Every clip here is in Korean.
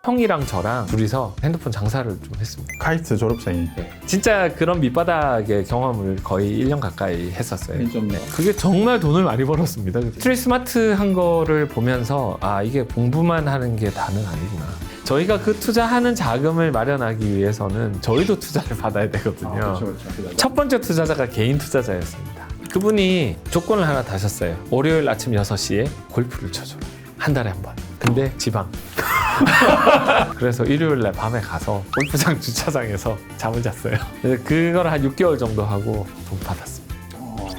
형이랑 저랑 둘이서 핸드폰 장사를 좀 했습니다. 카이스트 졸업생이. 네. 진짜 그런 밑바닥의 경험을 거의 1년 가까이 했었어요. 좀 그게 정말 돈을 많이 벌었습니다. 트리 스마트한 거를 보면서 아, 이게 공부만 하는 게 다는 아니구나. 저희가 그 투자하는 자금을 마련하기 위해서는 저희도 투자를 받아야 되거든요. 첫 번째 투자자가 개인 투자자였습니다. 그분이 조건을 하나 다셨어요. 월요일 아침 6시에 골프를 쳐줘. 한 달에 한 번. 근데 지방. 그래서 일요일 날 밤에 가서 골프장 주차장에서 잠을 잤어요. 그래서 그걸 한 6개월 정도 하고 돈 받았습니다.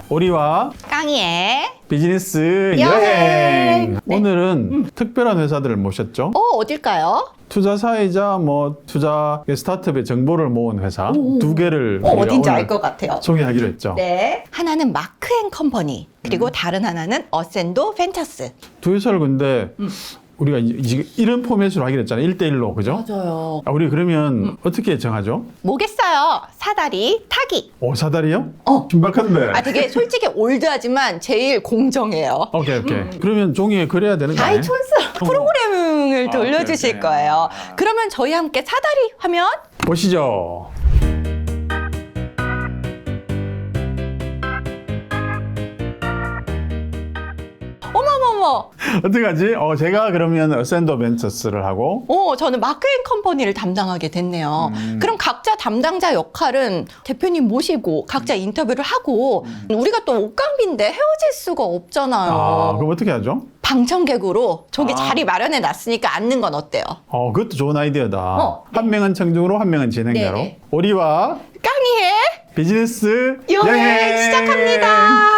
오리와 깡이의 비즈니스 여행. 여행. 오늘은 특별한 회사들을 모셨죠. 어딜까요? 투자사이자 뭐 투자 스타트업의 정보를 모은 회사 두 개를 우리가 어딘지 오늘 알 것 같아요. 소개하기로 했죠. 네. 하나는 마크앤컴퍼니 그리고 다른 하나는 어센도 벤처스. 두 회사를 근데 우리가 지금 이런 포맷으로 하기로 했잖아요. 1대1로. 그죠? 맞아요. 우리 그러면 어떻게 정하죠? 뭐겠어요? 사다리 타기. 사다리요? 어. 신박한데. 되게 솔직히 올드하지만 제일 공정해요. 오케이. 그러면 종이에 그려야 되는 거 아이 아니에요? 촌스러운 프로그래밍을 돌려주실 오케이. 거예요. 그러면 저희 함께 사다리 화면 보시죠. 어머머머. 어떡하지? 제가 그러면 어센더 벤처스를 하고 저는 마크앤컴퍼니를 담당하게 됐네요. 그럼 각자 담당자 역할은 대표님 모시고 각자 인터뷰를 하고 우리가 또 옷감비인데 헤어질 수가 없잖아요. 그럼 어떻게 하죠? 방청객으로 저기 자리 마련해 놨으니까 앉는 건 어때요? 그것도 좋은 아이디어다. 한 명은 청중으로, 한 명은 진행자로. 네네. 오리와 깡이의 비즈니스 여행 시작합니다.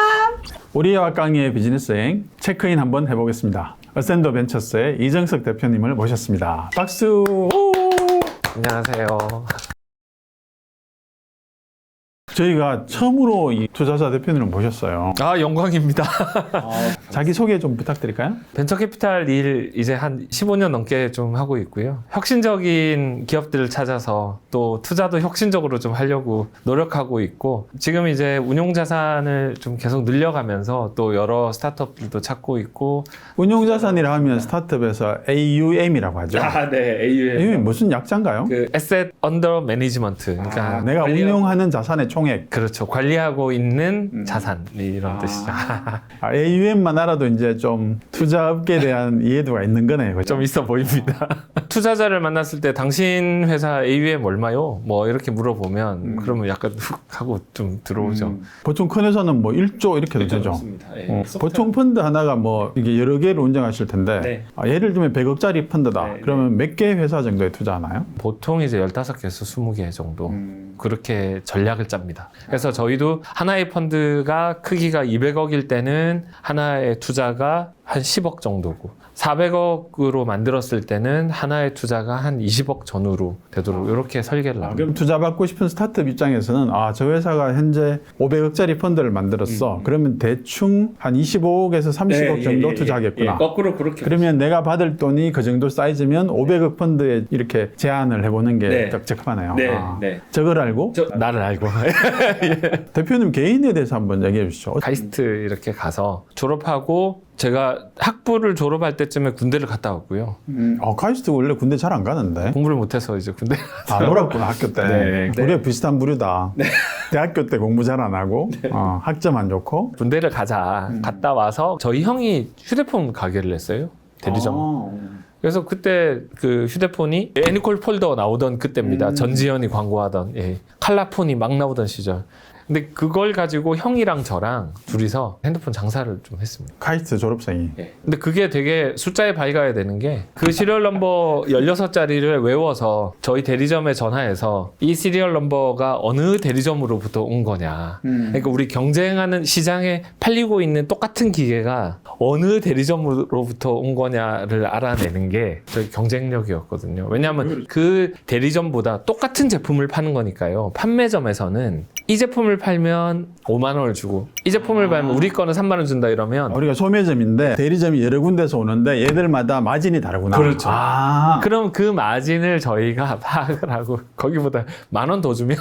오리와 깡이의 비즈니스 여행 체크인 한번 해보겠습니다. 어센더 벤처스의 이정석 대표님을 모셨습니다. 박수! 안녕하세요. 저희가 처음으로 이 투자사 대표님을 모셨어요. 영광입니다. 자기소개 좀 부탁드릴까요? 벤처캐피탈 일 이제 한 15년 넘게 좀 하고 있고요. 혁신적인 기업들을 찾아서 또 투자도 혁신적으로 좀 하려고 노력하고 있고, 지금 이제 운용자산을 좀 계속 늘려가면서 또 여러 스타트업들도 찾고 있고. 운용자산이라 하면 스타트업에서 AUM이라고 하죠. 네. AUM이 무슨 약자인가요? 그 Asset Under Management. 그러니까 내가 운용하는 자산의 총액. 그렇죠. 관리하고 있는 자산 이런 뜻이죠. AUM만 알아도 이제 좀 투자업계에 대한 이해도가 있는 거네요. 그죠? 좀 있어 보입니다. 투자자를 만났을 때 당신 회사 AUM 얼마요? 뭐 이렇게 물어보면 그러면 약간 훅 하고 좀 들어오죠. 보통 큰 회사는 뭐 1조 이렇게 되죠. 보통 펀드 하나가 뭐 이게 여러 개를 운영하실 텐데 네. 예를 들면 100억짜리 펀드다. 네, 그러면 몇 개 회사 정도에 투자하나요? 보통 이제 15개에서 20개 정도 그렇게 전략을 짭니다. 그래서 저희도 하나의 펀드가 크기가 200억일 때는 하나의 투자가 한 10억 정도고 400억으로 만들었을 때는 하나의 투자가 한 20억 전후로 되도록 이렇게 설계를 합니다. 그럼 투자받고 싶은 스타트업 입장에서는 저 회사가 현재 500억짜리 펀드를 만들었어. 그러면 대충 한 25억에서 30억 정도 투자하겠구나. 거꾸로 그렇게. 그러면 내가 받을 돈이 그 정도 사이즈면 500억 펀드에 이렇게 제안을 해보는 게 적합하네요. 저걸 알고? 나를 알고. 대표님 개인에 대해서 한번 얘기해 주시죠. 카이스트 이렇게 가서 졸업하고 제가 학부를 졸업할 때쯤에 군대를 갔다 왔고요. 카이스트 원래 군대 잘 안 가는데. 공부를 못해서 이제 군대. 놀았구나 학교 때. 네. 우리가 비슷한 부류다. 대학교 때 공부 잘 안 하고 학점 안 좋고. 군대를 가자. 갔다 와서 저희 형이 휴대폰 가게를 했어요. 대리점. 그래서 그때 그 휴대폰이 애니콜 폴더 나오던 그때입니다. 전지현이 광고하던 칼라폰이 막 나오던 시절. 근데 그걸 가지고 형이랑 저랑 둘이서 핸드폰 장사를 좀 했습니다. 카이스트 졸업생이. 근데 그게 되게 숫자에 밝아야 되는 게 그 시리얼 넘버 16자리를 외워서 저희 대리점에 전화해서 이 시리얼 넘버가 어느 대리점으로부터 온 거냐. 그러니까 우리 경쟁하는 시장에 팔리고 있는 똑같은 기계가 어느 대리점으로부터 온 거냐를 알아내는 게 저희 경쟁력이었거든요. 왜냐하면 그 대리점보다 똑같은 제품을 파는 거니까요. 판매점에서는 이 제품을 팔면 5만 원을 주고 이 제품을 팔면 우리 거는 3만 원 준다 이러면 우리가 소매점인데 대리점이 여러 군데서 오는데 얘들마다 마진이 다르구나. 그렇죠. 아, 그럼 그 마진을 저희가 파악을 하고 거기보다 1만 원 더 주면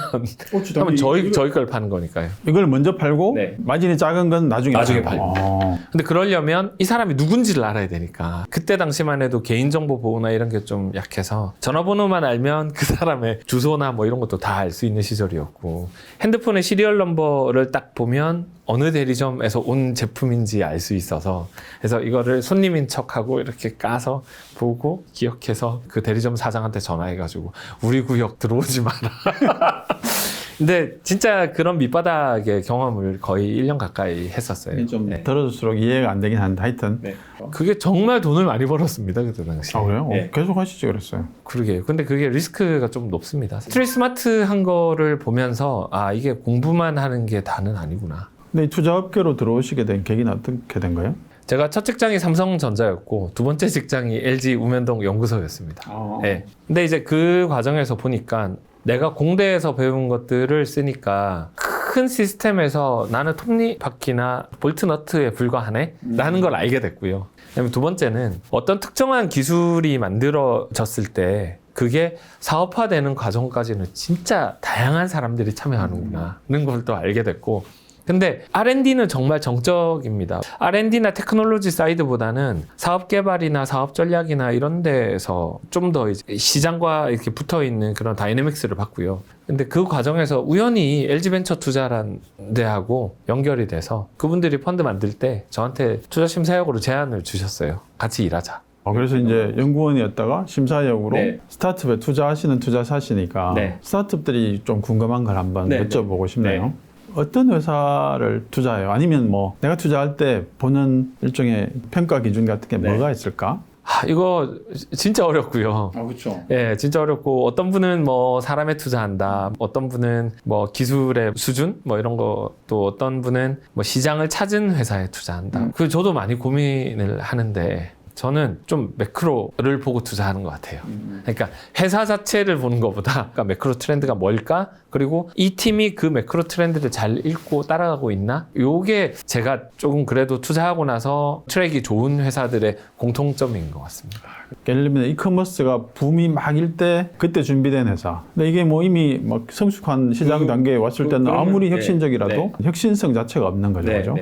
그러면 저희 걸 파는 거니까요. 이걸 먼저 팔고 네. 마진이 작은 건 나중에 팔고. 어. 근데 그러려면 이 사람이 누군지를 알아야 되니까 그때 당시만 해도 개인정보 보호나 이런 게 좀 약해서 전화번호만 알면 그 사람의 주소나 뭐 이런 것도 다 알 수 있는 시절이었고 핸드폰의 시리얼 넘버를 딱 보면 어느 대리점에서 온 제품인지 알 수 있어서 그래서 이거를 손님인 척하고 이렇게 까서 보고 기억해서 그 대리점 사장한테 전화해가지고 우리 구역 들어오지 마라. 근데 진짜 그런 밑바닥의 경험을 거의 1년 가까이 했었어요. 좀 네. 들어줄수록 이해가 안 되긴 한데 하여튼. 그게 정말 돈을 많이 벌었습니다. 그때 당시에. 아 그래요? 네. 계속 하시지 그랬어요. 그러게요. 근데 그게 리스크가 좀 높습니다. 스트리스마트 한 거를 보면서 아 이게 공부만 하는 게 다는 아니구나. 근데 이 투자업계로 들어오시게 된 계기는 어떻게 된 거예요? 제가 첫 직장이 삼성전자였고 두 번째 직장이 LG 우면동 연구소였습니다. 네. 근데 이제 그 과정에서 보니까 내가 공대에서 배운 것들을 쓰니까 큰 시스템에서 나는 톱니바퀴나 볼트너트에 불과하네? 라는 걸 알게 됐고요. 그다음에 두 번째는 어떤 특정한 기술이 만들어졌을 때 그게 사업화되는 과정까지는 진짜 다양한 사람들이 참여하는구나 는 걸 또 알게 됐고 근데 R&D는 정말 정적입니다. R&D나 테크놀로지 사이드보다는 사업 개발이나 사업 전략이나 이런 데서 좀 더 시장과 이렇게 붙어 있는 그런 다이내믹스를 봤고요. 근데 그 과정에서 우연히 LG벤처 투자란 데하고 연결이 돼서 그분들이 펀드 만들 때 저한테 투자 심사역으로 제안을 주셨어요. 같이 일하자. 그래서 이제 연구원이었다가 심사역으로 네. 스타트업에 투자하시는 투자사시니까 네. 스타트업들이 좀 궁금한 걸 한번 네. 여쭤보고 싶네요. 네. 어떤 회사를 투자해요? 아니면 뭐 내가 투자할 때 보는 일종의 평가 기준 같은 게 네. 뭐가 있을까? 이거 진짜 어렵고요. 그렇죠. 예, 진짜 어렵고 어떤 분은 뭐 사람에 투자한다. 어떤 분은 뭐 기술의 수준 뭐 이런 거 또 어떤 분은 뭐 시장을 찾은 회사에 투자한다. 그 저도 많이 고민을 하는데 저는 좀 매크로를 보고 투자하는 것 같아요. 그러니까 회사 자체를 보는 것보다 그러니까 매크로 트렌드가 뭘까? 그리고 이 팀이 그 매크로 트렌드를 잘 읽고 따라가고 있나? 요게 제가 조금 그래도 투자하고 나서 트랙이 좋은 회사들의 공통점인 것 같습니다. 예를 들면 이커머스가 붐이 막일 때 그때 준비된 회사. 근데 이게 뭐 이미 막 성숙한 시장 단계에 왔을 때는 아무리 혁신적이라도 혁신성 자체가 없는 거죠. 그죠?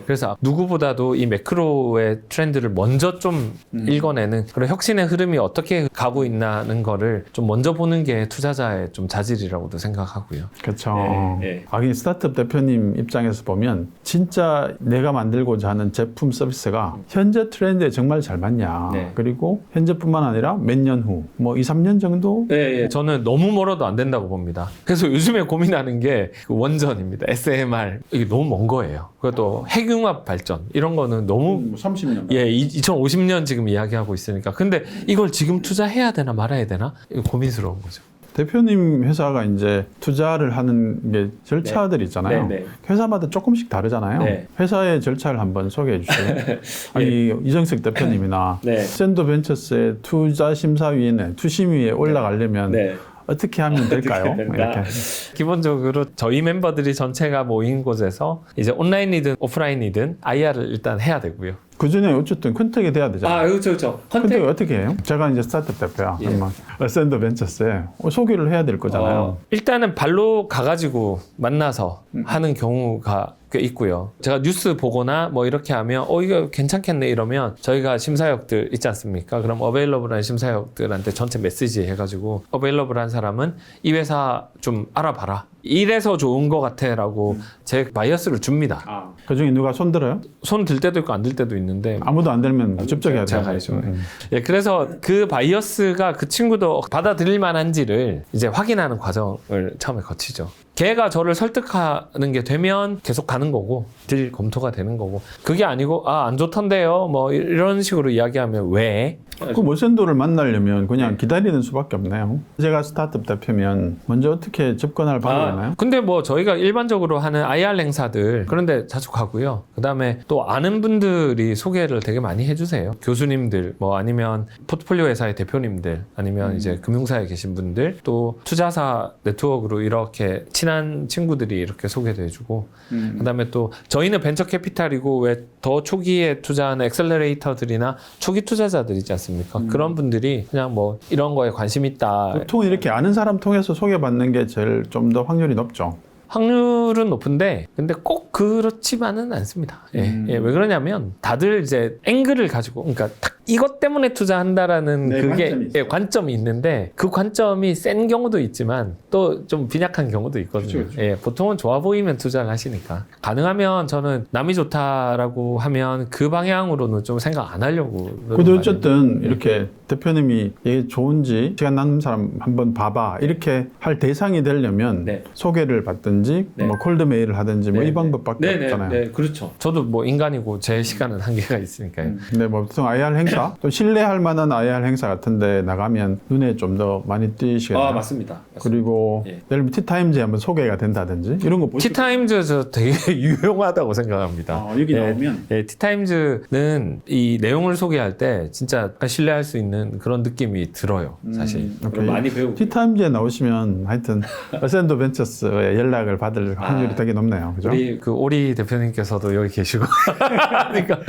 그래서 누구보다도 이 매크로의 트렌드를 먼저 좀 읽어내는 그런 혁신의 흐름이 어떻게 가고 있나는 거를 좀 먼저 보는 게 투자자의 좀 자질이라고도 생각하고요. 그렇죠. 네. 이 스타트업 대표님 입장에서 보면 진짜 내가 만들고자 하는 제품 서비스가 현재 트렌드에 정말 잘 맞냐. 네. 그리고 현재뿐만 아니라 몇 년 후, 뭐 2, 3년 정도? 저는 너무 멀어도 안 된다고 봅니다. 그래서 요즘에 고민하는 게 그 원전입니다. SMR. 이게 너무 먼 거예요. 그것도 핵융합 발전. 이런 거는 너무 30년. 2050년 지금 이야기하고 있으니까. 근데 이걸 지금 투자해야 되나 말아야 되나? 이거 고민스러운 거죠. 대표님 회사가 이제 투자를 하는 게 절차들이 있잖아요. 네. 회사마다 조금씩 다르잖아요. 네. 회사의 절차를 한번 소개해 주세요. 아니, 이정석 대표님이나 네. 샌도벤처스의 투자심사위원회, 투심위에 올라가려면 어떻게 하면 될까요? 이렇게. 기본적으로 저희 멤버들이 전체가 모인 곳에서 이제 온라인이든 오프라인이든 IR을 일단 해야 되고요. 그 전에 어쨌든 컨택이 돼야 되잖아요. 그렇죠. 컨택이 어떻게 해요? 제가 이제 스타트업 대표야. 그러면 샌도벤처스에 소개를 해야 될 거잖아요. 일단은 발로 가가지고 만나서 하는 경우가 꽤 있고요. 제가 뉴스 보거나 뭐 이렇게 하면 이거 괜찮겠네 이러면 저희가 심사역들 있지 않습니까? 그럼 어베일러블한 심사역들한테 전체 메시지 해가지고 어베일러블한 사람은 이 회사 좀 알아봐라. 이래서 좋은 것 같아 라고 제 바이어스를 줍니다. 그 중에 누가 손 들어요? 손 들 때도 있고 안 들 때도 있는데 아무도 안 들면 접촉해야 제가 돼요. 가야죠. 그래서 그 바이어스가 그 친구도 받아들일 만한지를 이제 확인하는 과정을 처음에 거치죠. 걔가 저를 설득하는 게 되면 계속 가는 거고 딜 검토가 되는 거고 그게 아니고 안 좋던데요 뭐 이런 식으로 이야기하면 왜? 그 모센도를 만나려면 그냥 기다리는 수밖에 없네요. 제가 스타트업 대표면 먼저 어떻게 접근할 방법이 있나요? 근데 뭐 저희가 일반적으로 하는 IR 행사들 그런데 자주 가고요. 그다음에 또 아는 분들이 소개를 되게 많이 해주세요. 교수님들 뭐 아니면 포트폴리오 회사의 대표님들 아니면 이제 금융사에 계신 분들 또 투자사 네트워크로 이렇게 친한 친한 친구들이 이렇게 소개도 해주고 그다음에 또 저희는 벤처 캐피탈이고 왜 더 초기에 투자하는 엑셀러레이터들이나 초기 투자자들 있지 않습니까? 그런 분들이 그냥 뭐 이런 거에 관심 있다. 보통 이렇게 아는 사람 통해서 소개받는 게 제일 좀 더 확률이 높죠. 확률은 높은데 근데 꼭 그렇지만은 않습니다. 왜 그러냐면 다들 이제 앵글을 가지고 그러니까 딱 이것 때문에 투자한다라는 네, 그게 관점이 있어요. 관점이 있는데 그 관점이 센 경우도 있지만 또 좀 빈약한 경우도 있거든요. 그렇죠. 보통은 좋아 보이면 투자를 하시니까 가능하면 저는 남이 좋다라고 하면 그 방향으로는 좀 생각 안 하려고. 근데 어쨌든 이렇게 대표님이 이게 좋은지 시간 남는 사람 한번 봐봐 이렇게 할 대상이 되려면 네. 소개를 받든지 네. 뭐 콜드 메일을 하든지 뭐 네, 이 방법밖에 없잖아요. 네, 그렇죠. 저도 뭐 인간이고 제 시간은 한계가 있으니까요. 근데 뭐 보통 IR 행사 또 신뢰할 만한 IR 행사 같은데 나가면 눈에 좀 더 많이 띄시겠네요. 맞습니다. 그리고 예. 예를 들면 티타임즈에 한번 소개가 된다든지 이런 거 보시고 티타임즈 저 되게 유용하다고 생각합니다. 여기 예, 나오면 예, 티타임즈는 이 내용을 소개할 때 진짜 신뢰할 수 있는 그런 느낌이 들어요. 사실 오케이. 많이 배우고. 티타임즈에 나오시면 하여튼 어센도 벤처스에 연락을 받을 확률이 되게 높네요. 그죠? 우리 그 오리 대표님께서도 여기 계시고 그러니까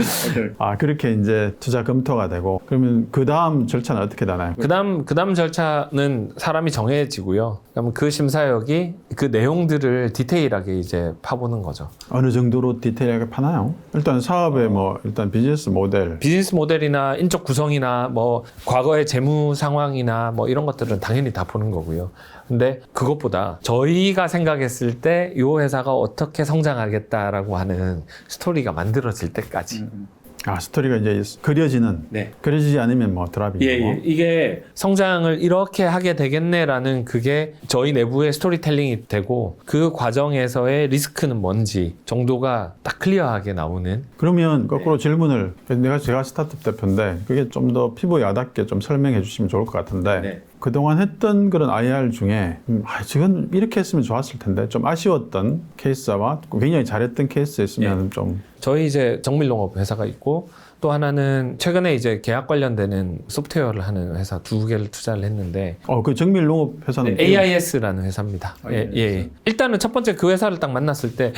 그렇게 이제 투자 검토가 되고 그러면 그 다음 절차는 어떻게 되나요? 그다음 절차는 사람이 정해지고요. 그러면 그 심사역이 그 내용들을 디테일하게 이제 파보는 거죠. 어느 정도로 디테일하게 파나요? 일단 사업의 뭐 일단 비즈니스 모델 비즈니스 모델이나 인적 구성이나 뭐 과거의 재무 상황이나 뭐 이런 것들은 당연히 다 보는 거고요. 근데 그것보다 저희가 생각했을 때 이 회사가 어떻게 성장하겠다라고 하는 스토리가 만들어질 때까지. 스토리가 이제 그려지는 네. 그려지지 않으면 뭐 드랍이고 이게 성장을 이렇게 하게 되겠네라는 그게 저희 내부의 스토리텔링이 되고 그 과정에서의 리스크는 뭔지 정도가 딱 클리어하게 나오는. 그러면 거꾸로 질문을 제가 스타트업 대표인데 그게 좀 더 피부에 와닿게 좀 설명해 주시면 좋을 것 같은데 네. 그동안 했던 그런 IR 중에 지금 이렇게 했으면 좋았을 텐데 좀 아쉬웠던 케이스와 굉장히 잘했던 케이스 있으면 좀 저희 이제 정밀농업 회사가 있고 또 하나는 최근에 이제 계약 관련되는 소프트웨어를 하는 회사 2개를 투자를 했는데 그 정밀농업 회사는 AIS라는 회사입니다. AIS. 일단은 첫 번째 그 회사를 딱 만났을 때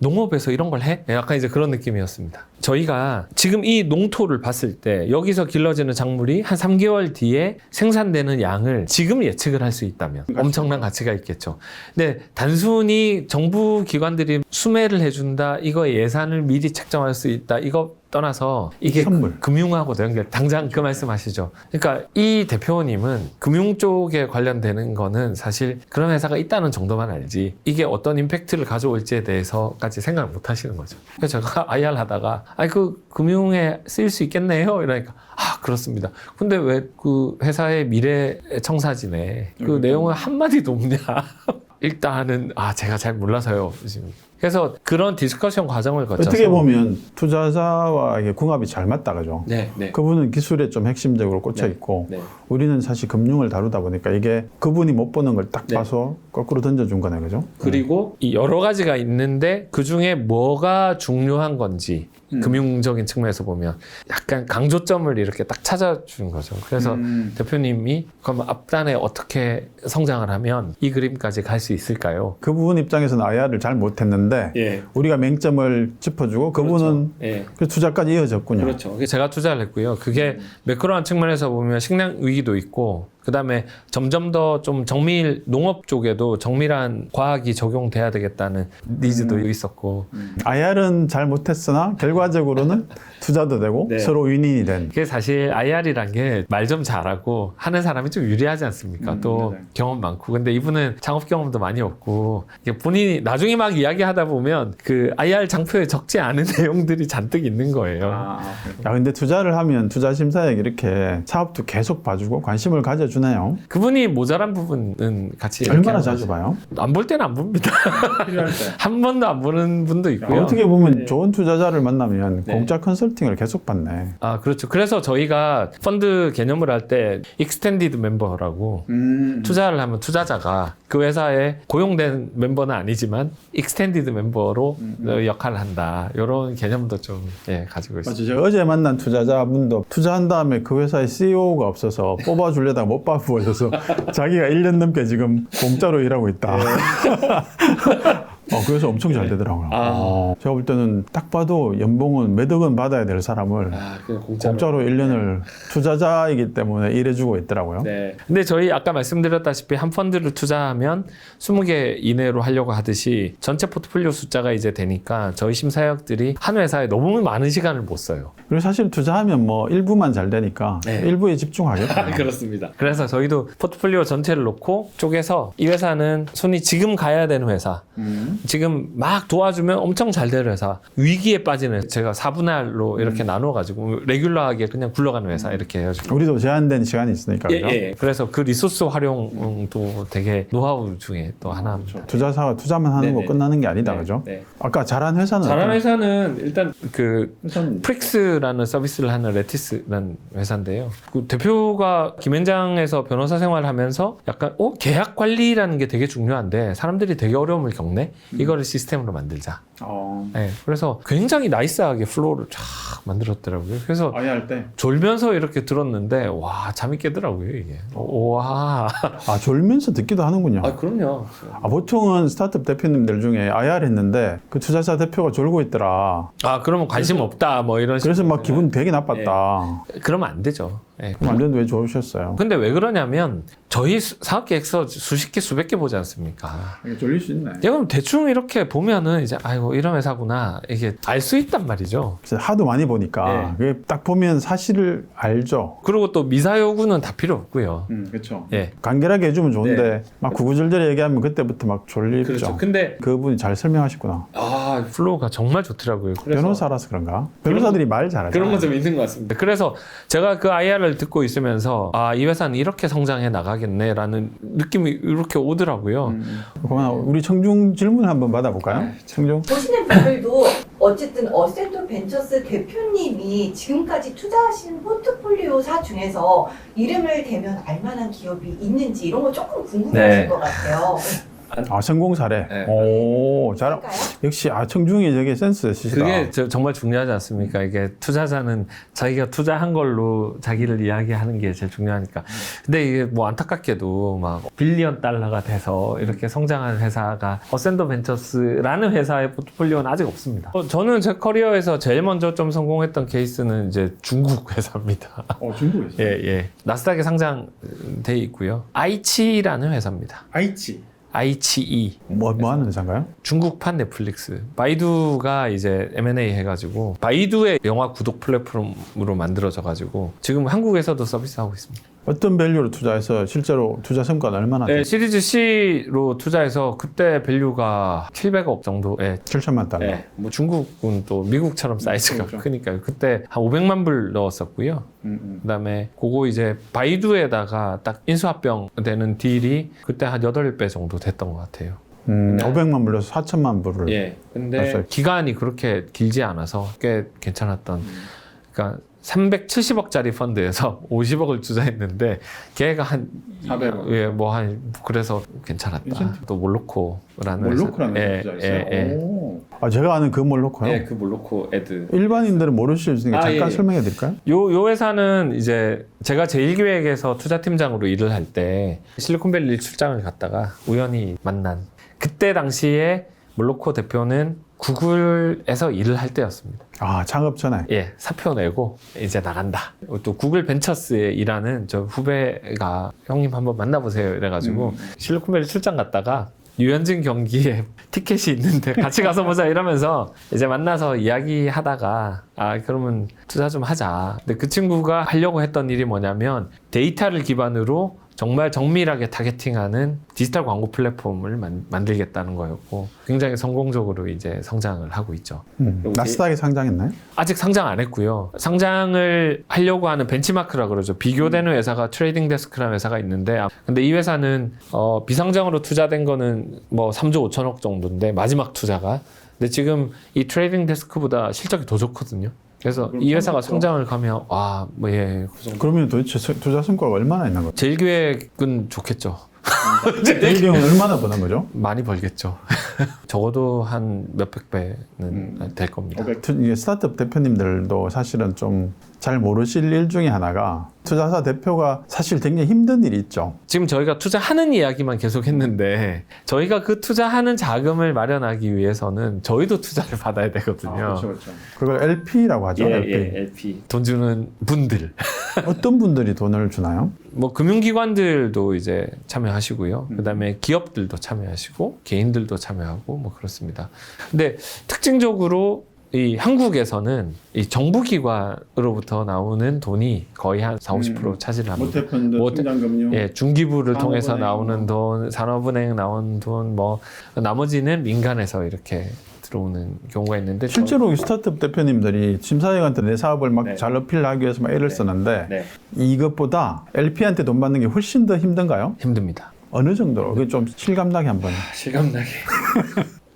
농업에서 이런 걸 해? 약간 이제 그런 느낌이었습니다. 저희가 지금 이 농토를 봤을 때 여기서 길러지는 작물이 한 3개월 뒤에 생산되는 양을 지금 예측을 할 수 있다면 엄청난 가치가 있겠죠. 근데 단순히 정부 기관들이 수매를 해준다, 이거 예산을 미리 책정할 수 있다, 이거 떠나서 이게 선물. 금융하고 연결, 당장 그 말씀하시죠. 그러니까 이 대표님은 금융 쪽에 관련되는 거는 사실 그런 회사가 있다는 정도만 알지 이게 어떤 임팩트를 가져올지에 대해서까지 생각을 못 하시는 거죠. 그래서 제가 IR 하다가 그 금융에 쓰일 수 있겠네요 이러니까 그렇습니다. 근데 왜 그 회사의 미래 청사진에 그 내용을 한마디도 없냐. 일단은 제가 잘 몰라서요. 그래서 그런 디스커션 과정을 거쳐서 어떻게 보면 투자자와 이게 궁합이 잘 맞다 그죠? 네. 그분은 기술에 좀 핵심적으로 꽂혀 있고 우리는 사실 금융을 다루다 보니까 이게 그분이 못 보는 걸 딱 봐서 거꾸로 던져준 거네 그죠? 그리고 이 여러 가지가 있는데 그 중에 뭐가 중요한 건지 금융적인 측면에서 보면 약간 강조점을 이렇게 딱 찾아주는 거죠. 그래서 대표님이 그럼 앞단에 어떻게 성장을 하면 이 그림까지 갈 수 있을까요? 그 부분 입장에서는 IR을 잘 못했는데 우리가 맹점을 짚어주고 그분은 그 투자까지 이어졌군요. 그렇죠. 제가 투자를 했고요. 그게 매크로한 측면에서 보면 식량 위기도 있고 그다음에 점점 더 좀 정밀 농업 쪽에도 정밀한 과학이 적용돼야 되겠다는 니즈도 있었고 IR은 잘 못했으나 결과적으로는 투자도 되고 서로 윈윈이 된. 그게 사실 IR이란 게 말 좀 잘하고 하는 사람이 좀 유리하지 않습니까? 또 맞아요. 경험 많고 근데 이분은 창업 경험도 많이 없고 이게 본인이 나중에 막 이야기하다 보면 그 IR 장표에 적지 않은 내용들이 잔뜩 있는 거예요. 근데 투자를 하면 투자 심사에 이렇게 사업도 계속 봐주고 관심을 가져주네요. 그분이 모자란 부분은 같이 얼마나 자주 봐요? 안 볼 때는 안 봅니다. 한 번도 안 보는 분도 있고요. 어떻게 보면 좋은 투자자를 만나면 공짜 컨설팅을 계속 받네. 그렇죠. 그래서 저희가 펀드 개념을 할 때 익스텐디드 멤버라고 투자를 하면 투자자가 그 회사에 고용된 멤버는 아니지만 익스텐디드 멤버로 역할을 한다. 이런 개념도 좀 가지고 있습니다. 맞죠. 제가 어제 만난 투자자분도 투자한 다음에 그 회사의 CEO가 없어서 뽑아주려다가 못 오빠 부어줘서 자기가 1년 넘게 지금 공짜로 일하고 있다. 그래서 엄청 잘 되더라고요. 제가 볼 때는 딱 봐도 연봉은 몇 억은 받아야 될 사람을 그냥 공짜로 1년을 투자자이기 때문에 일해주고 있더라고요. 네. 근데 저희 아까 말씀드렸다시피 한 펀드를 투자하면 20개 이내로 하려고 하듯이 전체 포트폴리오 숫자가 이제 되니까 저희 심사역들이 한 회사에 너무 많은 시간을 못 써요. 그리고 사실 투자하면 뭐 일부만 잘 되니까 일부에 집중하겠다. 그렇습니다. 그래서 저희도 포트폴리오 전체를 놓고 쪼개서 이 회사는 손이 지금 가야 되는 회사, 지금 막 도와주면 엄청 잘 되는 회사, 위기에 빠지는 제가 4분할로 이렇게 나눠가지고 레귤러하게 그냥 굴러가는 회사 이렇게 해가지고 우리도 제한된 시간이 있으니까. 그죠? 그래서 그 리소스 활용도 되게 노하우 중에 또 하나입니다. 투자사가 투자만 하는 거 끝나는 게 아니다. 그죠? 아까 잘한 회사는 잘하는 회사는 일단 그 회사는 프릭스라는 서비스를 하는 레티스라는 회사인데요. 그 대표가 김현장에서 변호사 생활하면서 약간 계약 관리라는 게 되게 중요한데 사람들이 되게 어려움을 겪네. 이거를 시스템으로 만들자. 네, 그래서 굉장히 나이스하게 플로우를 쫙 만들었더라고요. 그래서 아예 할 때. 졸면서 이렇게 들었는데 와 잠이 깨더라고요 이게. 와. 졸면서 듣기도 하는군요. 그럼요. 보통은 스타트업 대표님들 중에 IR 했는데 그 투자사 대표가 졸고 있더라. 그러면 관심 없다 뭐 이런. 그래서 막 기분 되게 나빴다. 그러면 안 되죠. 그럼 안 되는데 왜 졸으셨어요? 근데 왜 그러냐면 저희 사업 계획서 수십 개 수백 개 보지 않습니까? 졸릴 수 있네. 그럼 대충 이렇게 보면은 이제 아이고 이런 회사구나 이게 알 수 있단 말이죠. 하도 많이 보니까 그게 딱 보면 사실을 알죠. 그리고 또 미사 요구는 다 필요 없고요. 그렇죠. 예. 간결하게 해주면 좋은데 막 구구절절 얘기하면 그때부터 막 졸리죠. 그렇죠. 근데 그분이 잘 설명하셨구나. 플로우가 정말 좋더라고요. 그래서 변호사라서 그런가? 변호사들이 말 잘하죠. 그런 거 좀 있는 것 같습니다. 그래서 제가 그 IR을 듣고 있으면서 이 회사는 이렇게 성장해 나가겠네라는 느낌이 이렇게 오더라고요. 그러면 우리 청중 질문 한번 받아볼까요? 청중. 보시는 분들도 어쨌든 어센토 벤처스 대표님이 지금까지 투자하신 포트폴리오사 중에서 이름을 대면 알만한 기업이 있는지 이런 거 조금 궁금하실 것 같아요. 성공 사례. 네. 오, 잘. 할까요? 역시 청중이 되게 센스 있으시다. 그게 정말 중요하지 않습니까? 이게 투자자는 자기가 투자한 걸로 자기를 이야기하는 게 제일 중요하니까. 근데 이게 뭐 안타깝게도 막 빌리언 달러가 돼서 이렇게 성장한 회사가 어센더 벤처스라는 회사의 포트폴리오는 아직 없습니다. 저는 제 커리어에서 제일 먼저 좀 성공했던 케이스는 이제 중국 회사입니다. 중국에서. 예. 나스닥에 상장돼 있고요. 아이치라는 회사입니다. 아이치이. 뭐 하는 회사인가요? 중국판 넷플릭스. 바이두가 이제 M&A 해가지고 바이두의 영화 구독 플랫폼으로 만들어져가지고 지금 한국에서도 서비스하고 있습니다. 어떤 밸류로 투자해서 실제로 투자 성과는 얼마나 네, 돼요? 시리즈 C로 투자해서 그때 밸류가 700억 정도에 7천만 달러. 네, 뭐 중국은 또 미국처럼 사이즈가 그렇죠. 크니까 그때 한 500만 불 넣었었고요. 그다음에 그거 이제 바이두에다가 딱 인수합병 되는 딜이 그때 한 8배 정도 됐던 것 같아요. 500만 불려서 4천만 불을. 예. 근데 맞아요. 기간이 그렇게 길지 않아서 꽤 괜찮았던. 그러니까 370억짜리 펀드에서 50억을 투자했는데 걔가 한 400억. 그래서 괜찮았다. 또 몰로코라는 몰로코라는 회사. 투자했어요? 제가 아는 그 몰로코요? 그 몰로코 애드. 일반인들은 모르실 수 있으니까 잠깐 설명해 드릴까요? 요 회사는 이제 제가 제1기획에서 투자팀장으로 일을 할 때 실리콘밸리 출장을 갔다가 우연히 만난 그때 당시에 몰로코 대표는 구글에서 일을 할 때였습니다. 창업 전에. 예, 사표 내고 이제 나간다. 또 구글 벤처스에 일하는 저 후배가 형님 한번 만나보세요 이래가지고 실리콘밸리 출장 갔다가 유현진 경기에 티켓이 있는데 같이 가서 보자 이러면서 이제 만나서 이야기하다가 그러면 투자 좀 하자. 근데 그 친구가 하려고 했던 일이 뭐냐면 데이터를 기반으로 정말 정밀하게 타겟팅하는 디지털 광고 플랫폼을 만들겠다는 거였고 굉장히 성공적으로 이제 성장을 하고 있죠. 나스닥에 상장했나요? 아직 상장 안 했고요. 상장을 하려고 하는 벤치마크라 그러죠. 비교되는 회사가 트레이딩 데스크라는 회사가 있는데 근데 이 회사는 비상장으로 투자된 거는 뭐 3조 5천억 정도인데 마지막 투자가 근데 지금 이 트레이딩 데스크보다 실적이 더 좋거든요. 그래서 이 회사가 성장을 가면 그러면 도대체 투자 성과가 얼마나 있는 거죠? 제1기획은 좋겠죠. 대리형은 얼마나 버는 거죠? 많이 벌겠죠. 적어도 한 몇백 배는 될 겁니다. 이게 스타트업 대표님들도 사실은 좀 잘 모르실 일 중에 하나가 투자사 대표가 사실 굉장히 힘든 일이 있죠. 지금 저희가 투자하는 이야기만 계속 했는데 저희가 그 투자하는 자금을 마련하기 위해서는 저희도 투자를 받아야 되거든요. 그걸 LP라고 하죠. LP. LP. 돈 주는 분들. 어떤 분들이 돈을 주나요? 뭐 금융기관들도 이제 참여하시고요. 그다음에 기업들도 참여하시고 개인들도 참여하고 뭐 그렇습니다. 근데 특징적으로 이 한국에서는 이 정부기관으로부터 나오는 돈이 거의 한 40-50% 차지를 합니다. 모태펀드, 통장금융. 예, 중기부를 산업은행, 통해서 나오는 돈, 산업은행 나오는 돈, 뭐 나머지는 민간에서 이렇게 들어오는 경우가 있는데 실제로 이 스타트업 대표님들이 심사위원한테 내 사업을 막 잘 어필하기 위해서 막 애를 쓰는데 이것보다 LP한테 돈 받는 게 훨씬 더 힘든가요? 힘듭니다. 어느 정도로? 그게 좀 실감나게 한번. 실감나게.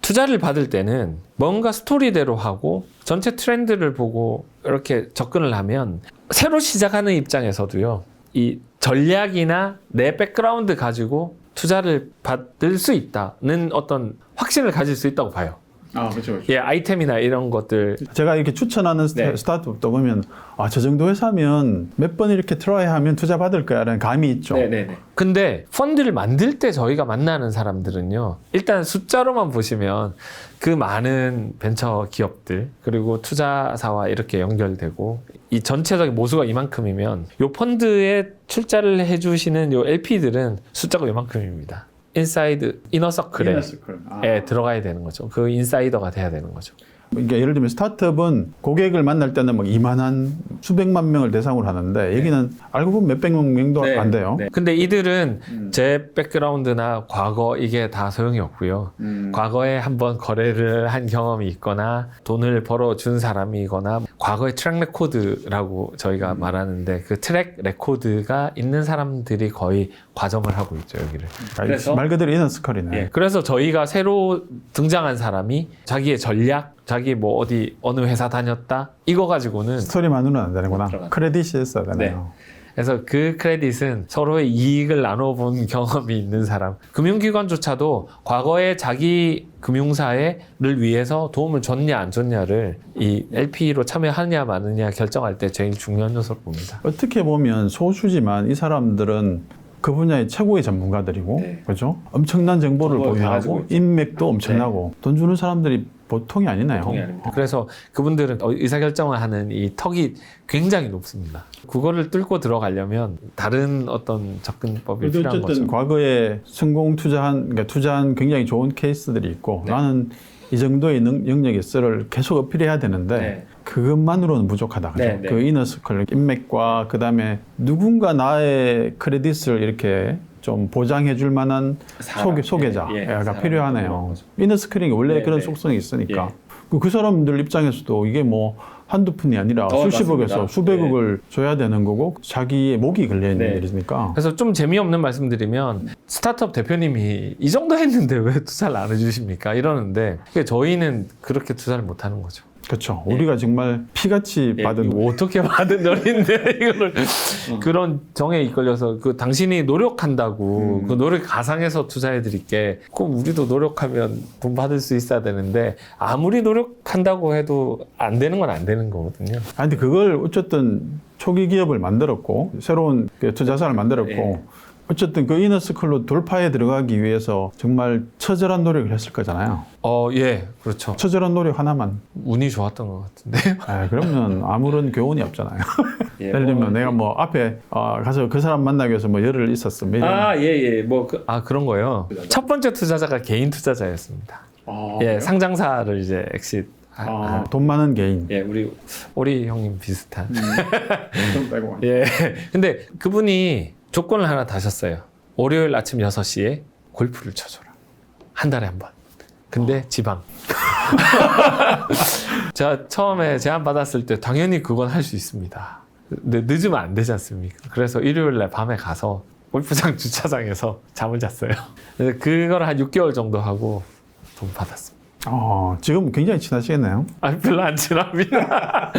투자를 받을 때는 뭔가 스토리대로 하고 전체 트렌드를 보고 이렇게 접근을 하면 새로 시작하는 입장에서도요. 이 전략이나 내 백그라운드 가지고 투자를 받을 수 있다는 어떤 확신을 가질 수 있다고 봐요. 그렇죠. 예, 아이템이나 이런 것들. 제가 이렇게 추천하는 스타트업도 보면 저 정도 회사면 몇 번 이렇게 트라이 하면 투자 받을 거야라는 감이 있죠. 근데 펀드를 만들 때 저희가 만나는 사람들은요. 일단 숫자로만 보시면 그 많은 벤처 기업들 그리고 투자사와 이렇게 연결되고 이 전체적인 모수가 이만큼이면 요 펀드에 출자를 해주시는 요 LP들은 숫자가 이만큼입니다. 인사이드 이너서클에 들어가야 되는 거죠. 그 인사이더가 돼야 되는 거죠. 그러니까 예를 들면 스타트업은 고객을 만날 때는 막 이만한 수백만 명을 대상으로 하는데 여기는 알고 보면 몇백 명도 안 돼요. 근데 이들은 제 백그라운드나 과거 이게 다 소용이 없고요. 과거에 한번 거래를 한 경험이 있거나 돈을 벌어준 사람이거나 과거의 트랙 레코드라고 저희가 말하는데 그 트랙 레코드가 있는 사람들이 거의 과점을 하고 있죠, 여기를. 그래서 말 그대로 이너스컬이네. 그래서 저희가 새로 등장한 사람이 자기의 전략, 자기 뭐 어디 어느 회사 다녔다 이거 가지고는 스토리만으로는 안 되는구나. 크레딧이 있어야 되네요. 그래서 그 크레딧은 서로의 이익을 나눠본 경험이 있는 사람. 금융기관조차도 과거에 자기 금융사를 위해서 도움을 줬냐 안 줬냐를 이 LP로 참여하느냐 마느냐 결정할 때 제일 중요한 요소로 봅니다. 어떻게 보면 소수지만 이 사람들은 그 분야의 최고의 전문가들이고, 그렇죠? 엄청난 정보를 보유하고 인맥도 엄청나고 돈 주는 사람들이 보통이 아니네요. 그래서 그분들은 의사결정을 하는 이 턱이 굉장히 높습니다. 그거를 뚫고 들어가려면 다른 어떤 접근법이 필요한 거죠. 어쨌든 과거에 성공 투자한 굉장히 좋은 케이스들이 있고 나는 이 정도의 영역의 썰을 계속 어필해야 되는데 그것만으로는 부족하다. 그죠? 그 이너스컬, 인맥과 그다음에 누군가 나의 크레딧을 이렇게 좀 보장해 줄 만한 소개자가 필요하네요. 이너스컬이 원래 그런 속성이 있으니까. 그 사람들 입장에서도 이게 뭐 한두 푼이 아니라 수십억에서 맞습니다. 수백억을 줘야 되는 거고 자기의 목이 걸려있는 일이니까. 그래서 좀 재미없는 말씀드리면 스타트업 대표님이 이 정도 했는데 왜 투자를 안 해주십니까? 이러는데 저희는 그렇게 투자를 못하는 거죠. 그렇죠. 우리가 정말 피같이 받은 어떻게 받은 돈인데 이거를 그런 정에 이끌려서 그 당신이 노력한다고 그 노력 가상해서 투자해 드릴게. 그럼 우리도 노력하면 돈 받을 수 있어야 되는데 아무리 노력한다고 해도 안 되는 건 안 되는 거거든요. 근데 그걸 어쨌든 초기 기업을 만들었고 새로운 투자사를 만들었고 어쨌든 그 이너스컬로 돌파에 들어가기 위해서 정말 처절한 노력을 했을 거잖아요. 예, 그렇죠. 처절한 노력 하나만. 운이 좋았던 것 같은데. 그러면 아무런 교훈이 없잖아요. 예를 들면 내가 뭐 앞에 가서 그 사람 만나기 위해서 뭐 열흘 있었어. 그런 거요. 첫 번째 투자자가 개인 투자자였습니다. 상장사를 이제 엑싯. 돈 많은 개인. 우리 형님 비슷한. 돈 빼고. 근데 그분이 조건을 하나 다셨어요. 월요일 아침 6시에 골프를 쳐줘라. 한 달에 한 번. 근데 지방. 제가 처음에 제안 받았을 때 당연히 그건 할 수 있습니다. 근데 늦으면 안 되지 않습니까? 그래서 일요일 날 밤에 가서 골프장 주차장에서 잠을 잤어요. 그래서 그걸 한 6개월 정도 하고 돈 받았습니다. 지금 굉장히 친하시겠네요. 아니, 별로 안 친합니다.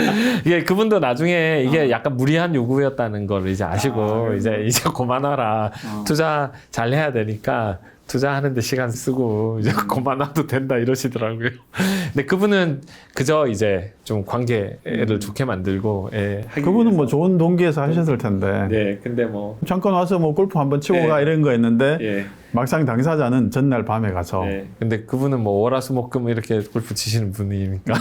이게 그분도 나중에 이게 약간 무리한 요구였다는 걸 이제 아시고 이제 그만하라. 투자 잘 해야 되니까 투자하는데 시간 쓰고 이제 그만놔도 된다 이러시더라고요. 근데 그분은 그저 이제 좀 관계를 좋게 만들고 그분은 뭐 좋은 동기에서 하셨을 텐데. 네, 근데 뭐 잠깐 와서 뭐 골프 한번 치고 가 이런 거였는데 예. 막상 당사자는 전날 밤에 가서 네. 근데 그분은 뭐 월화수목금 이렇게 골프 치시는 분이니까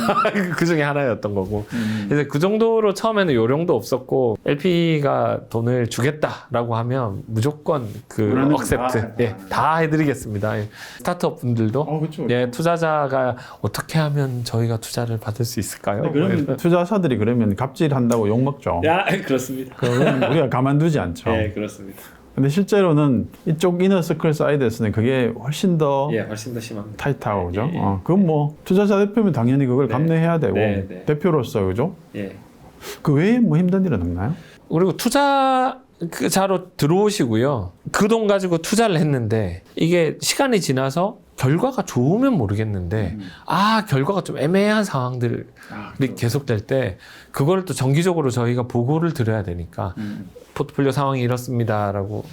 그 중에 하나였던 거고. 그래서 그 정도로 처음에는 요령도 없었고 LP가 돈을 주겠다라고 하면 무조건 그 억셉트 다 해드리겠습니다. 스타트업 분들도 그렇죠. 투자자가 어떻게 하면 저희가 투자를 받을 수 있을까요? 그러면 투자사들이 그러면 갑질한다고 욕 먹죠. 그렇습니다. 그건 우리가 가만두지 않죠. 네, 그렇습니다. 근데 실제로는 이쪽 이너서클 사이드에서는 그게 훨씬 더 훨씬 더 심합니다. 타이트하고 그죠? 그건 뭐 투자자 대표면 당연히 그걸 감내해야 되고 네. 대표로서 그죠? 예. 그 외에 뭐 힘든 일은 없나요? 그리고 투자자로 들어오시고요. 그 돈 가지고 투자를 했는데 이게 시간이 지나서 결과가 좋으면 모르겠는데 결과가 좀 애매한 상황들이 계속될 때 그걸 또 정기적으로 저희가 보고를 드려야 되니까 포트폴리오 상황이 이렇습니다라고.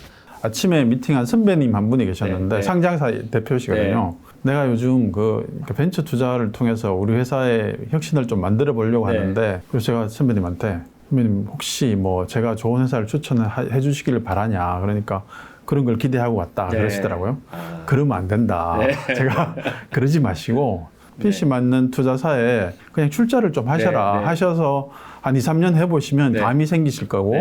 아침에 미팅한 선배님 한 분이 계셨는데 네. 상장사 대표시거든요. 내가 요즘 그 벤처 투자를 통해서 우리 회사의 혁신을 좀 만들어 보려고 하는데 그래서 제가 선배님한테 선배님 혹시 뭐 제가 좋은 회사를 추천해 주시기를 바라냐 그러니까 그런 걸 기대하고 왔다 그러시더라고요. 그러면 안 된다. 제가 그러지 마시고 PC 맞는 투자사에 그냥 출자를 좀 하셔라. 하셔서 한 2, 3년 해보시면 감이 생기실 거고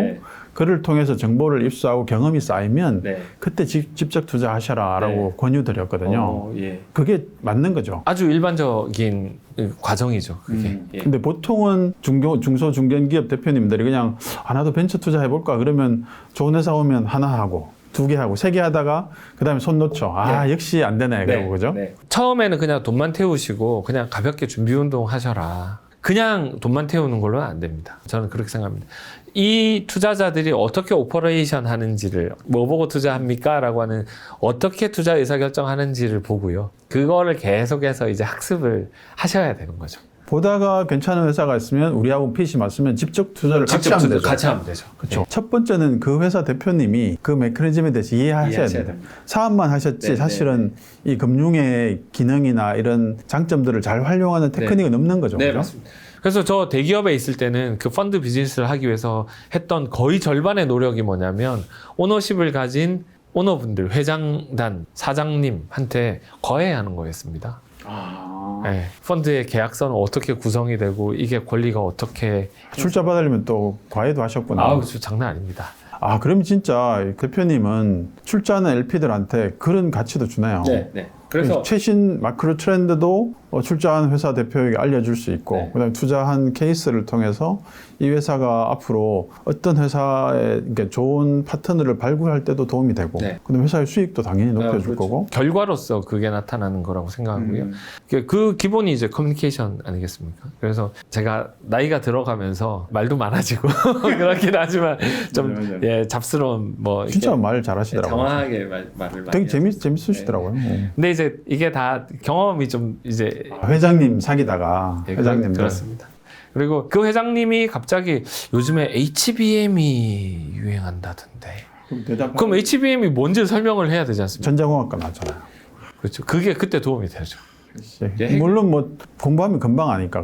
그를 통해서 정보를 입수하고 경험이 쌓이면 그때 직접 투자하셔라라고 권유드렸거든요. 그게 맞는 거죠. 아주 일반적인 과정이죠. 그게. 근데 보통은 중소 중견기업 대표님들이 그냥 나도 벤처 투자해볼까 그러면 좋은 회사 오면 하나 하고 2개 하고 3개 하다가 그 다음에 손 놓죠. 역시 안 되네. 그러고 그죠? 처음에는 그냥 돈만 태우시고 그냥 가볍게 준비 운동 하셔라. 그냥 돈만 태우는 걸로는 안 됩니다. 저는 그렇게 생각합니다. 이 투자자들이 어떻게 오퍼레이션 하는지를 뭐 보고 투자합니까? 라고 하는 어떻게 투자 의사결정하는지를 보고요. 그거를 계속해서 이제 학습을 하셔야 되는 거죠. 보다가 괜찮은 회사가 있으면 우리하고 핏이 맞으면 직접 투자를 같이 하면 되죠. 같이 하면 되죠. 그렇죠. 첫 번째는 그 회사 대표님이 그 메커니즘에 대해서 이해하셔야 됩니다. 사업만 하셨지 사실은 이 금융의 기능이나 이런 장점들을 잘 활용하는 테크닉은 없는 거죠. 네, 그렇죠? 맞습니다. 그래서 저 대기업에 있을 때는 그 펀드 비즈니스를 하기 위해서 했던 거의 절반의 노력이 뭐냐면 오너십을 가진 오너분들, 회장단, 사장님한테 거래하는 거였습니다. 네, 펀드의 계약서는 어떻게 구성이 되고 이게 권리가 어떻게 출자 받으려면 또 과외도 하셨구나. 그렇죠. 장난 아닙니다. 그럼 진짜 대표님은 출자하는 LP들한테 그런 가치도 주네요. 네. 그래서 최신 마크로 트렌드도 출자한 회사 대표에게 알려줄 수 있고 그다음에 투자한 케이스를 통해서 이 회사가 앞으로 어떤 회사에 좋은 파트너를 발굴할 때도 도움이 되고 그다음에 회사의 수익도 당연히 높여줄 거고 결과로서 그게 나타나는 거라고 생각하고요. 그 기본이 이제 커뮤니케이션 아니겠습니까? 그래서 제가 나이가 들어가면서 말도 많아지고 그렇긴 하지만 좀 잡스러운 뭐 진짜 말 잘하시더라고요. 정확하게 말을 되게 재밌으시더라고요. 근데 이제 이게 다 경험이 좀 이제 회장님 사귀다가 회장님들 그렇습니다. 그리고 그 회장님이 갑자기 요즘에 HBM이 유행한다던데. 그럼 HBM이 뭔지 설명을 해야 되지 않습니까? 전자공학과 나왔잖아요. 그렇죠. 그게 그때 도움이 되죠. 물론 뭐 공부하면 금방 아니까.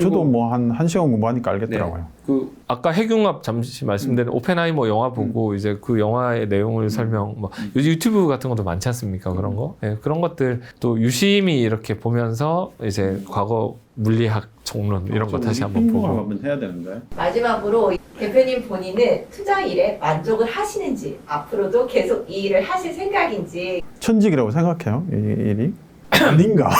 저도 뭐 한 시간 공부하니까 알겠더라고요. 그 아까 핵융합 잠시 말씀드린 오펜하이머 영화 보고 이제 그 영화의 내용을 설명 뭐 요즘 유튜브 같은 것도 많지 않습니까? 그런 거. 그런 것들 또 유심히 이렇게 보면서 이제 과거 물리학 총론 이런 거 다시 한번 보고 한번 해야 되는데. 마지막으로 대표님 본인은 투자 일에 만족을 하시는지 앞으로도 계속 이 일을 하실 생각인지. 천직이라고 생각해요, 이 일이? 아닌가?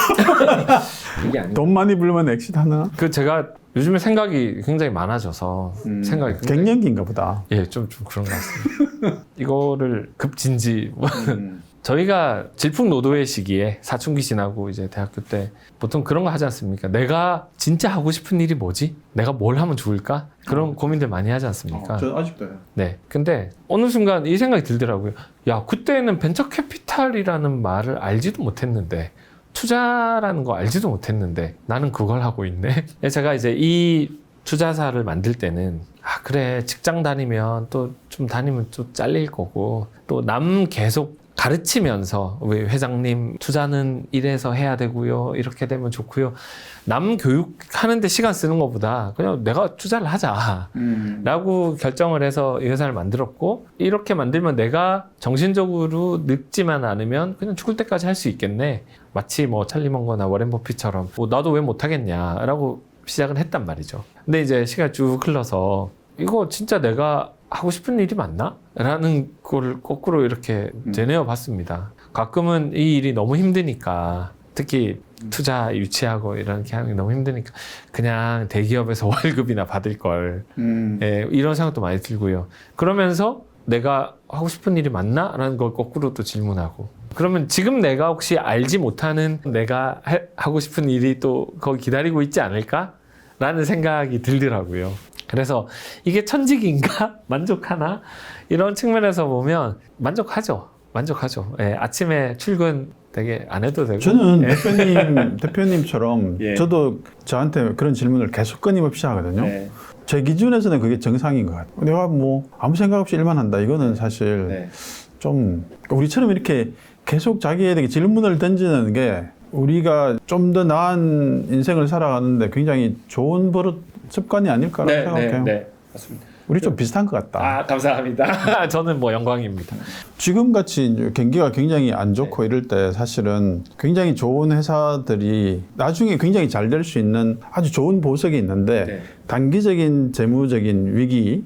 이게 아닌가? 돈 많이 벌면 엑시트 하나? 제가 요즘에 생각이 굉장히 많아져서 생각이 굉장히 갱년기인가 보다. 좀 그런 것 같습니다. 이거를 급진지 저희가 질풍노도의 시기에 사춘기 지나고 이제 대학교 때 보통 그런 거 하지 않습니까? 내가 진짜 하고 싶은 일이 뭐지? 내가 뭘 하면 좋을까? 그런 고민들 많이 하지 않습니까? 저 아직도 해요. 네. 근데 어느 순간 이 생각이 들더라고요. 야, 그때는 벤처 캐피탈이라는 말을 알지도 못했는데 투자라는 거 알지도 못했는데 나는 그걸 하고 있네. 제가 이제 이 투자사를 만들 때는 그래 직장 다니면 또 좀 다니면 또 잘릴 거고 또 남 계속 가르치면서 왜 회장님 투자는 이래서 해야 되고요. 이렇게 되면 좋고요. 남 교육하는데 시간 쓰는 것보다 그냥 내가 투자를 하자 라고 결정을 해서 이 회사를 만들었고 이렇게 만들면 내가 정신적으로 늙지만 않으면 그냥 죽을 때까지 할 수 있겠네. 마치 뭐 찰리 먼거나 워렌 버핏처럼 나도 왜 못하겠냐 라고 시작을 했단 말이죠. 근데 이제 시간이 쭉 흘러서 이거 진짜 내가 하고 싶은 일이 맞나? 라는 걸 거꾸로 이렇게 되뇌어 봤습니다. 가끔은 이 일이 너무 힘드니까 특히 투자 유치하고 이런 게 하는 게 너무 힘드니까 그냥 대기업에서 월급이나 받을 걸 예, 이런 생각도 많이 들고요. 그러면서 내가 하고 싶은 일이 맞나? 라는 걸 거꾸로 또 질문하고 그러면 지금 내가 혹시 알지 못하는 내가 하고 싶은 일이 또 거기 기다리고 있지 않을까? 라는 생각이 들더라고요. 그래서 이게 천직인가? 만족하나? 이런 측면에서 보면 만족하죠. 예, 아침에 출근 되게 안 해도 되고. 저는 예. 대표님처럼 예. 저도 저한테 그런 질문을 계속 끊임없이 하거든요. 네. 제 기준에서는 그게 정상인 것 같아요. 내가 뭐 아무 생각 없이 일만 한다. 이거는 사실 네. 좀 우리처럼 이렇게 계속 자기에게 질문을 던지는 게 우리가 좀 더 나은 인생을 살아가는데 굉장히 좋은 버릇 습관이 아닐까라고 생각해요. 네, 맞습니다. 우리 좀 비슷한 것 같다. 감사합니다. 저는 뭐 영광입니다. 지금같이 이제 경기가 굉장히 안 좋고 이럴 때 사실은 굉장히 좋은 회사들이 나중에 굉장히 잘 될 수 있는 아주 좋은 보석이 있는데 네. 단기적인 재무적인 위기,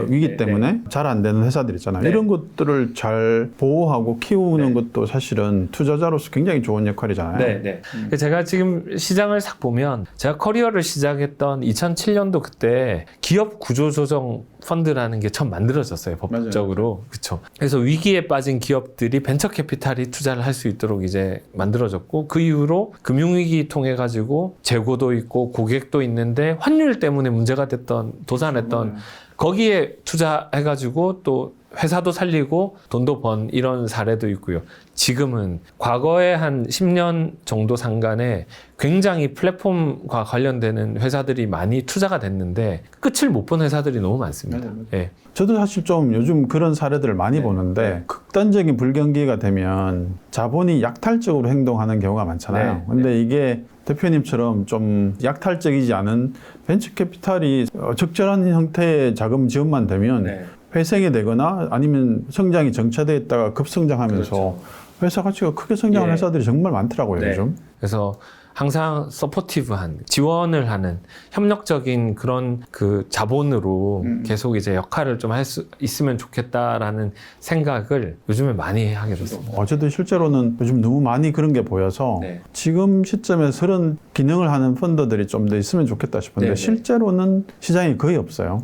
위기 때문에 잘 안 되는 회사들 있잖아요. 네. 이런 것들을 잘 보호하고 키우는 것도 사실은 투자자로서 굉장히 좋은 역할이잖아요. 제가 지금 시장을 싹 보면 제가 커리어를 시작했던 2007년도 그때 기업 구조조정 펀드라는 게 처음 만들어졌어요. 법적으로. 그렇죠. 그래서 위기에 빠진 기업들이 벤처 캐피탈이 투자를 할 수 있도록 이제 만들어졌고 그 이후로 금융위기 통해 가지고 재고도 있고 고객도 있는데 환율 때문에 문제가 됐던 도산했던 거기에 투자해가지고 또 회사도 살리고 돈도 번 이런 사례도 있고요. 지금은 과거에 한 10년 정도 상간에 굉장히 플랫폼과 관련되는 회사들이 많이 투자가 됐는데 끝을 못 본 회사들이 너무 많습니다. 예. 저도 사실 좀 요즘 그런 사례들을 많이 보는데 극단적인 불경기가 되면 자본이 약탈적으로 행동하는 경우가 많잖아요. 근데 이게 대표님처럼 좀 약탈적이지 않은 벤처 캐피탈이 적절한 형태의 자금 지원만 되면 회생이 되거나 아니면 성장이 정체되어 있다가 급성장하면서 회사 가치가 크게 성장하는 회사들이 정말 많더라고요, 요즘. 그래서 항상 서포티브한 지원을 하는 협력적인 그런 그 자본으로 계속 이제 역할을 좀 할 수 있으면 좋겠다라는 생각을 요즘에 많이 하게 됐습니다. 저도 실제로는 요즘 너무 많이 그런 게 보여서 지금 시점에서 그런 기능을 하는 펀드들이 좀 더 있으면 좋겠다 싶은데 실제로는 시장이 거의 없어요.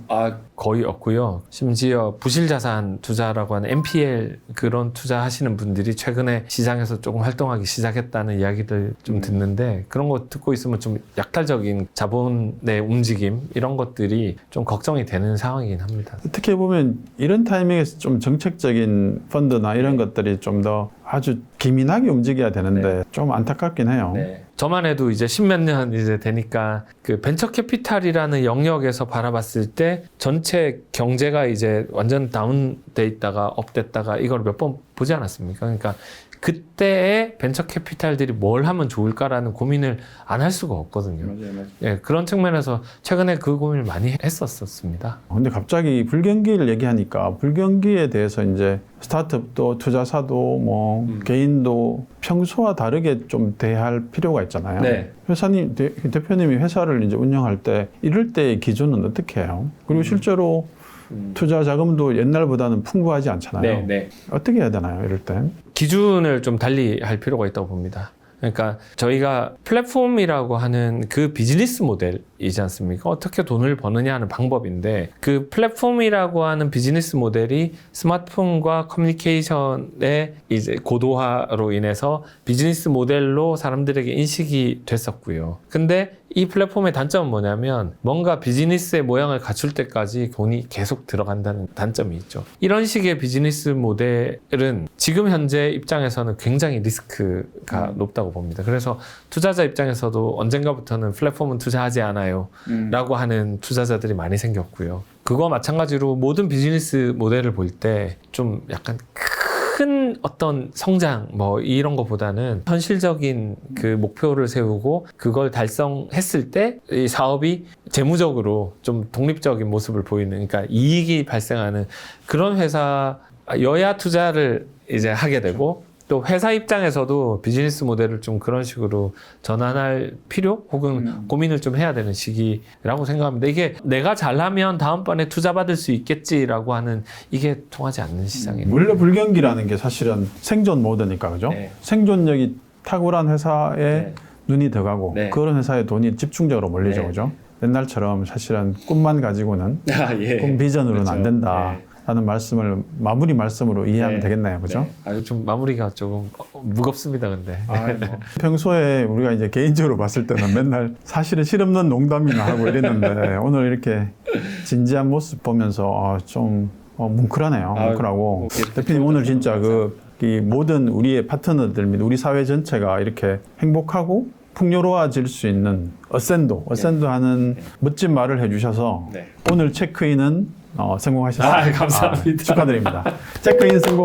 거의 없고요. 심지어 부실자산 투자라고 하는 NPL 그런 투자하시는 분들이 최근에 시장에서 조금 활동하기 시작했다는 이야기들 좀 듣는데 그런 거 듣고 있으면 좀 약탈적인 자본의 움직임 이런 것들이 좀 걱정이 되는 상황이긴 합니다. 어떻게 보면 이런 타이밍에서 좀 정책적인 펀드나 이런 것들이 좀 더 아주 기민하게 움직여야 되는데 좀 안타깝긴 해요. 저만 해도 이제 10몇 년 이제 되니까 그 벤처 캐피탈이라는 영역에서 바라봤을 때 전체 경제가 이제 완전 다운돼 있다가 업됐다가 이걸 몇 번 보지 않았습니까? 그러니까 그때의 벤처 캐피탈들이 뭘 하면 좋을까라는 고민을 안 할 수가 없거든요. 예, 그런 측면에서 최근에 그 고민을 많이 했었습니다. 근데 갑자기 불경기를 얘기하니까 불경기에 대해서 이제 스타트업도 투자사도 뭐 개인도 평소와 다르게 좀 대할 필요가 있잖아요. 회사님, 대표님이 회사를 이제 운영할 때 이럴 때의 기준은 어떻게 해요? 그리고 실제로 투자 자금도 옛날보다는 풍부하지 않잖아요. 어떻게 해야 되나요, 이럴 땐? 기준을 좀 달리 할 필요가 있다고 봅니다. 그러니까 저희가 플랫폼이라고 하는 그 비즈니스 모델이지 않습니까? 어떻게 돈을 버느냐 하는 방법인데 그 플랫폼이라고 하는 비즈니스 모델이 스마트폰과 커뮤니케이션의 이제 고도화로 인해서 비즈니스 모델로 사람들에게 인식이 됐었고요. 근데 이 플랫폼의 단점은 뭐냐면 뭔가 비즈니스의 모양을 갖출 때까지 돈이 계속 들어간다는 단점이 있죠. 이런 식의 비즈니스 모델은 지금 현재 입장에서는 굉장히 리스크가 높다고 봅니다. 그래서 투자자 입장에서도 언젠가부터는 플랫폼은 투자하지 않아요 라고 하는 투자자들이 많이 생겼고요. 그거 마찬가지로 모든 비즈니스 모델을 볼 때 좀 약간 큰 어떤 성장 뭐 이런 것보다는 현실적인 그 목표를 세우고 그걸 달성했을 때 이 사업이 재무적으로 좀 독립적인 모습을 보이는, 그러니까 이익이 발생하는 그런 회사여야 투자를 이제 하게 되고, 또 회사 입장에서도 비즈니스 모델을 좀 그런 식으로 전환할 필요 혹은 고민을 좀 해야 되는 시기라고 생각합니다. 이게 내가 잘하면 다음번에 투자 받을 수 있겠지라고 하는, 이게 통하지 않는 시장이에요. 물려불경기라는 게 사실은 생존 모드니까, 그죠? 네. 생존력이 탁월한 회사에 네. 눈이 더 가고 네. 그런 회사에 돈이 집중적으로 몰리죠, 네. 그죠? 옛날처럼 사실은 꿈만 가지고는 예. 꿈 비전으로는 그렇죠. 안 된다. 네. 라는 말씀을 마무리 말씀으로 이해하면 네. 되겠네요, 그죠? 네. 아주 좀 마무리가 조금 무겁습니다, 근데. 평소에 우리가 이제 개인적으로 봤을 때는 맨날 사실은 실없는 농담이나 하고 이랬는데 오늘 이렇게 진지한 모습 보면서 좀 뭉클하네요. 뭉클하고. 대표님 오늘 진짜 이 모든 우리의 파트너들 및 우리 사회 전체가 이렇게 행복하고 풍요로워질 수 있는 어센도 하는 멋진 말을 해주셔서 네. 오늘 체크인은 성공하셨습니다. 감사합니다. 축하드립니다. 체크인 성공.